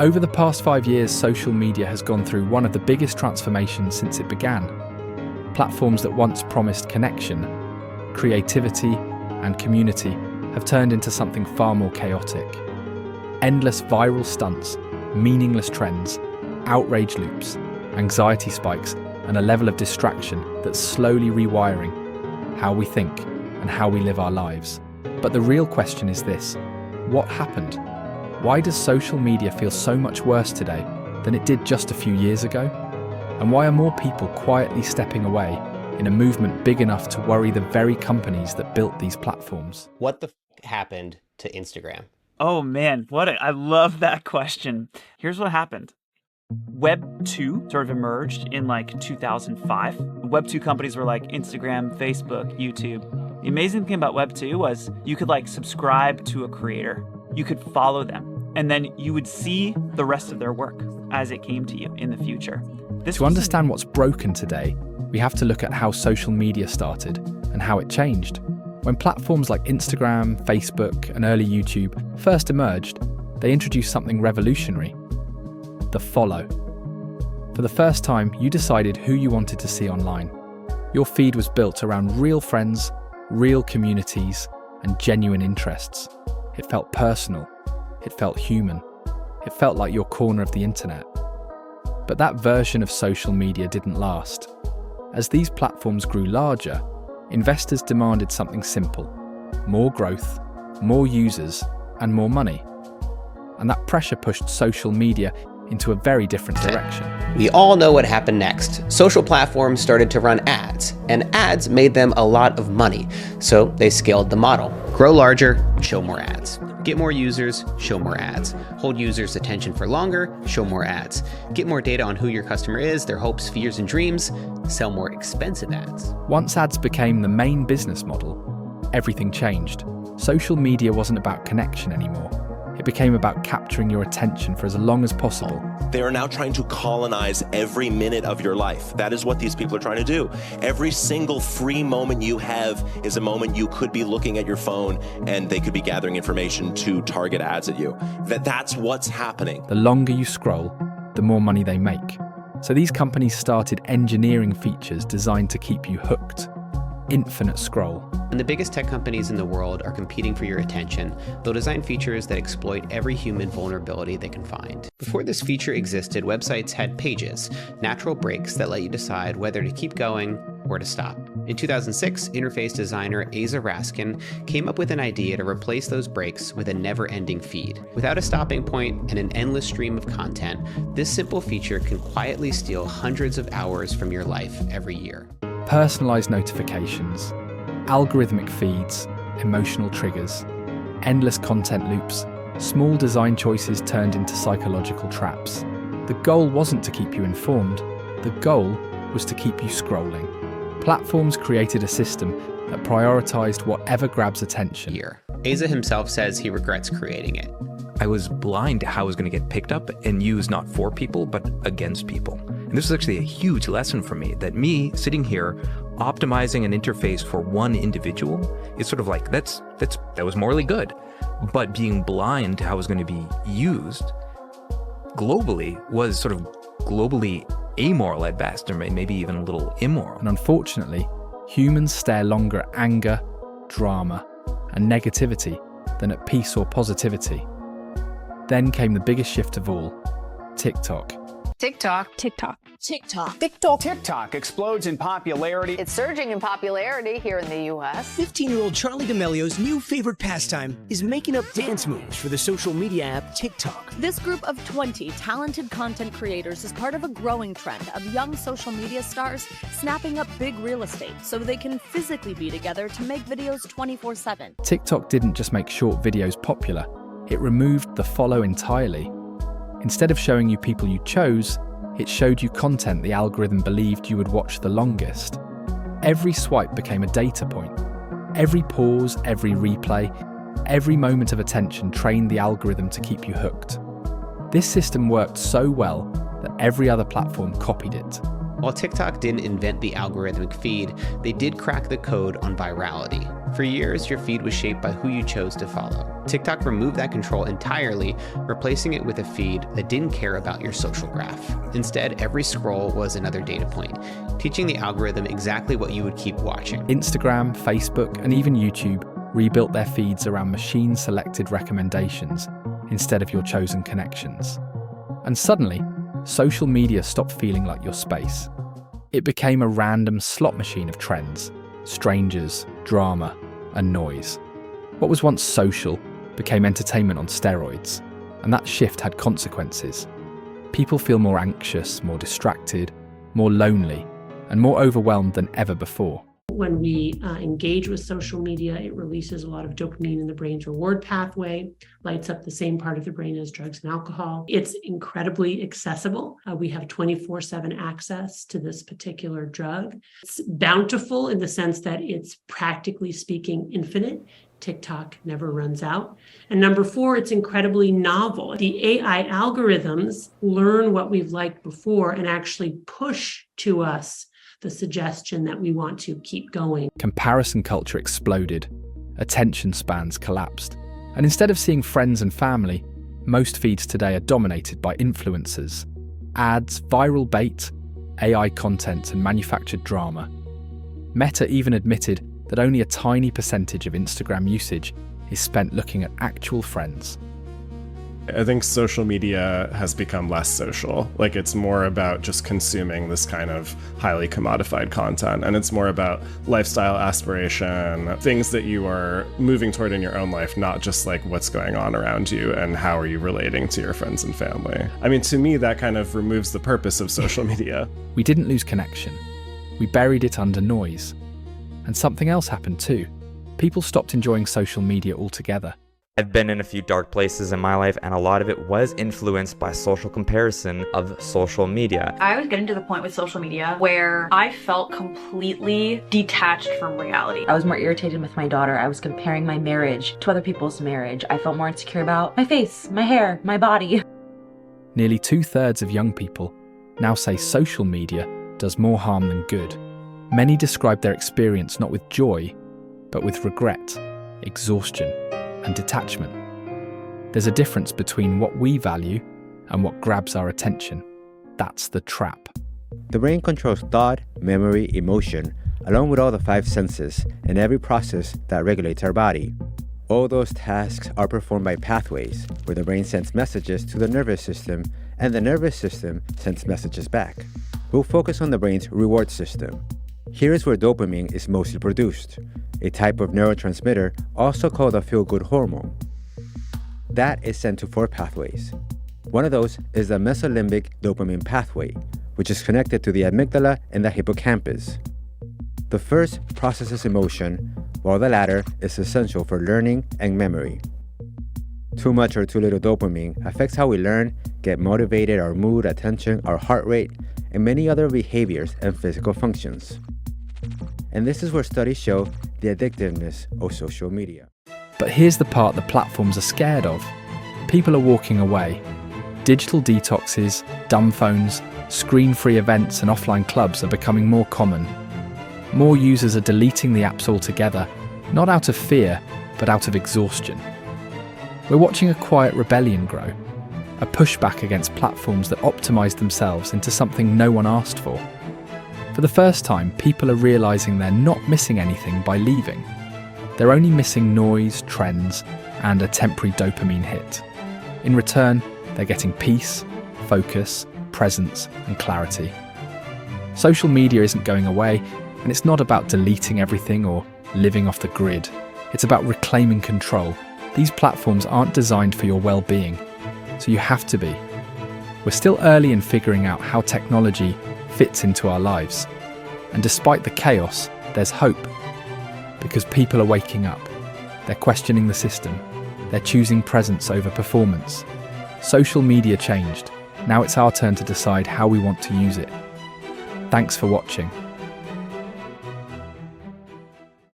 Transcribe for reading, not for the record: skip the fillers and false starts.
Over the past 5 years, social media has gone through one of the biggest transformations since it began. Platforms that once promised connection, creativity, and community have turned into something far more chaotic. Endless viral stunts, meaningless trends, outrage loops, anxiety spikes, and a level of distraction that's slowly rewiring how we think and how we live our lives. But the real question is this: what happened? Why does social media feel so much worse today than it did just a few years ago? And why are more people quietly stepping away in a movement big enough to worry the very companies that built these platforms? What the happened to Instagram? Oh man, I love that question. Here's what happened. Web 2 sort of emerged in like 2005. Web 2 companies were like Instagram, Facebook, YouTube. The amazing thing about Web 2 was you could like subscribe to a creator. You could follow them, and then you would see the rest of their work as it came to you in the future. To understand what's broken today, we have to look at how social media started and how it changed. When platforms like Instagram, Facebook, and early YouTube first emerged, they introduced something revolutionary: the follow. For the first time, you decided who you wanted to see online. Your feed was built around real friends, real communities, and genuine interests. It felt personal. It felt human. It felt like your corner of the internet. But that version of social media didn't last. As these platforms grew larger, investors demanded something simple: more growth, more users, and more money. And that pressure pushed social media into a very different direction. We all know what happened next. Social platforms started to run ads, and ads made them a lot of money. So they scaled the model. Grow larger, show more ads. Get more users, show more ads. Hold users' attention for longer, show more ads. Get more data on who your customer is, their hopes, fears, and dreams, sell more expensive ads. Once ads became the main business model, everything changed. Social media wasn't about connection anymore. It became about capturing your attention for as long as possible. They are now trying to colonize every minute of your life. That is what these people are trying to do. Every single free moment you have is a moment you could be looking at your phone and they could be gathering information to target ads at you. That's what's happening. The longer you scroll, the more money they make. So these companies started engineering features designed to keep you hooked. Infinite scroll. When the biggest tech companies in the world are competing for your attention, they'll design features that exploit every human vulnerability they can find. Before this feature existed, websites had pages, natural breaks that let you decide whether to keep going or to stop. In 2006, interface designer Asa Raskin came up with an idea to replace those breaks with a never-ending feed. Without a stopping point and an endless stream of content, this simple feature can quietly steal hundreds of hours from your life every year. Personalized notifications, algorithmic feeds, emotional triggers, endless content loops, small design choices turned into psychological traps. The goal wasn't to keep you informed, the goal was to keep you scrolling. Platforms created a system that prioritized whatever grabs attention. Asa himself says he regrets creating it. I was blind to how it was going to get picked up and used not for people, but against people. And this was actually a huge lesson for me, that me sitting here optimizing an interface for one individual is sort of like, that was morally good. But being blind to how it was going to be used globally was sort of globally amoral at best, or maybe even a little immoral. And unfortunately, humans stare longer at anger, drama, and negativity than at peace or positivity. Then came the biggest shift of all: TikTok. TikTok explodes in popularity. It's surging in popularity here in the U.S. 15-year-old Charlie D'Amelio's new favorite pastime is making up dance moves for the social media app TikTok. This group of 20 talented content creators is part of a growing trend of young social media stars snapping up big real estate so they can physically be together to make videos 24/7. TikTok didn't just make short videos popular, it removed the follow entirely. Instead of showing you people you chose, it showed you content the algorithm believed you would watch the longest. Every swipe became a data point. Every pause, every replay, every moment of attention trained the algorithm to keep you hooked. This system worked so well that every other platform copied it. While TikTok didn't invent the algorithmic feed, they did crack the code on virality. For years, your feed was shaped by who you chose to follow. TikTok removed that control entirely, replacing it with a feed that didn't care about your social graph. Instead, every scroll was another data point, teaching the algorithm exactly what you would keep watching. Instagram, Facebook, and even YouTube rebuilt their feeds around machine-selected recommendations instead of your chosen connections. And suddenly, social media stopped feeling like your space. It became a random slot machine of trends, strangers, drama, and noise. What was once social became entertainment on steroids, and that shift had consequences. People feel more anxious, more distracted, more lonely, and more overwhelmed than ever before. When we engage with social media, it releases a lot of dopamine in the brain's reward pathway, lights up the same part of the brain as drugs and alcohol. It's incredibly accessible. We have 24/7 access to this particular drug. It's bountiful in the sense that it's practically speaking infinite. TikTok never runs out. And number 4, it's incredibly novel. The AI algorithms learn what we've liked before and actually push to us the suggestion that we want to keep going. Comparison culture exploded, attention spans collapsed, and instead of seeing friends and family, most feeds today are dominated by influencers, ads, viral bait, AI content, and manufactured drama. Meta even admitted that only a tiny percentage of Instagram usage is spent looking at actual friends. I think social media has become less social. Like, it's more about just consuming this kind of highly commodified content, and it's more about lifestyle aspiration, things that you are moving toward in your own life, not just like what's going on around you and how are you relating to your friends and family. I mean, to me, that kind of removes the purpose of social media. We didn't lose connection. We buried it under noise. And something else happened too. People stopped enjoying social media altogether. I've been in a few dark places in my life, and a lot of it was influenced by social comparison of social media. I was getting to the point with social media where I felt completely detached from reality. I was more irritated with my daughter. I was comparing my marriage to other people's marriage. I felt more insecure about my face, my hair, my body. Nearly 2/3 of young people now say social media does more harm than good. Many describe their experience not with joy, but with regret, exhaustion, and detachment. There's a difference between what we value and what grabs our attention. That's the trap. The brain controls thought, memory, emotion, along with all the 5 senses and every process that regulates our body. All those tasks are performed by pathways, where the brain sends messages to the nervous system, and the nervous system sends messages back. We'll focus on the brain's reward system. Here is where dopamine is mostly produced, a type of neurotransmitter also called a feel-good hormone. That is sent to 4 pathways. One of those is the mesolimbic dopamine pathway, which is connected to the amygdala and the hippocampus. The first processes emotion, while the latter is essential for learning and memory. Too much or too little dopamine affects how we learn, get motivated, our mood, attention, our heart rate, and many other behaviors and physical functions. And this is where studies show the addictiveness of social media. But here's the part the platforms are scared of. People are walking away. Digital detoxes, dumb phones, screen-free events and offline clubs are becoming more common. More users are deleting the apps altogether, not out of fear, but out of exhaustion. We're watching a quiet rebellion grow, a pushback against platforms that optimize themselves into something no one asked for. For the first time, people are realizing they're not missing anything by leaving. They're only missing noise, trends, and a temporary dopamine hit. In return, they're getting peace, focus, presence, and clarity. Social media isn't going away, and it's not about deleting everything or living off the grid. It's about reclaiming control. These platforms aren't designed for your well-being, so you have to be. We're still early in figuring out how technology fits into our lives. And despite the chaos, there's hope. Because people are waking up. They're questioning the system. They're choosing presence over performance. Social media changed. Now it's our turn to decide how we want to use it. Thanks for watching.